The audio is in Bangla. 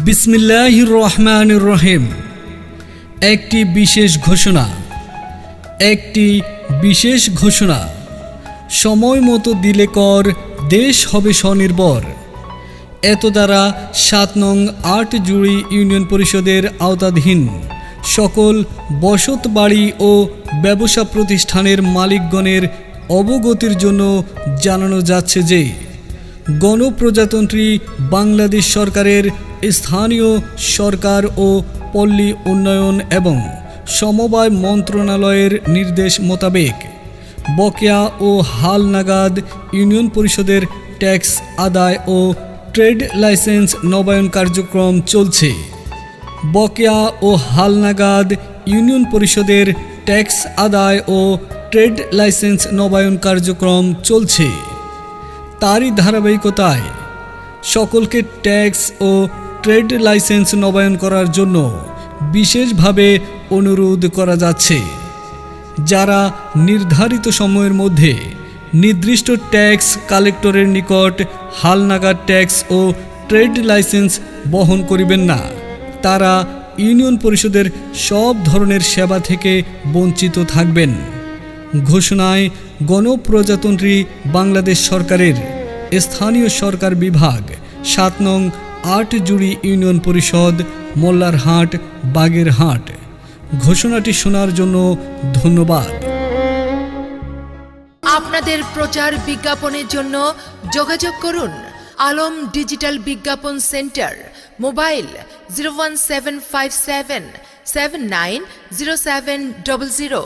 বিসমিল্লাহির রহমানির রহিম। একটি বিশেষ ঘোষণা। সময় মতো দিলে কর, দেশ হবে স্বনির্ভর। এত দ্বারা ৭ নং ৮ জুড়ি ইউনিয়ন পরিষদের আওতাধীন সকল বসত বাড়ি ও ব্যবসা প্রতিষ্ঠানের মালিকগণের অবগতির জন্য জানানো যাচ্ছে যে গণপ্রজাতন্ত্রী বাংলাদেশ সরকারের স্থানীয় সরকার ও পল্লী উন্নয়ন এবং সমবায় মন্ত্রণালয়ের নির্দেশ মোতাবেক বকেয়া ও হালনাগাদ ইউনিয়ন পরিষদের ট্যাক্স আদায় ও ট্রেড লাইসেন্স নবায়ন কার্যক্রম চলছে। বকেয়া ও হালনাগাদ ইউনিয়ন পরিষদের ট্যাক্স আদায় ও ট্রেড লাইসেন্স নবায়ন কার্যক্রম চলছে। তারই ধারাবাহিকতায় সকলকে ট্যাক্স ও ট্রেড লাইসেন্স নবায়ন করার জন্য বিশেষভাবে অনুরোধ করা যাচ্ছে। যারা নির্ধারিত সময়ের মধ্যে নির্দিষ্ট ট্যাক্স কালেক্টরের নিকট হালনাগাদ ট্যাক্স ও ট্রেড লাইসেন্স বহন করিবেন না, তারা ইউনিয়ন পরিষদের সব ধরনের সেবা থেকে বঞ্চিত থাকবেন। ঘোষণায় গণপ্রজাতন্ত্রী বাংলাদেশ সরকারের স্থানীয় সরকার বিভাগ ৭ নং ৮ জুড়ি ইউনিয়ন পরিষদ, মোল্লারহাট, বাগেরহাট। ঘোষণাটি শোনার জন্য ধন্যবাদ। আপনাদের প্রচার বিজ্ঞাপনের জন্য যোগাযোগ করুন আলম ডিজিটাল বিজ্ঞাপন সেন্টার, মোবাইল 01757 790700।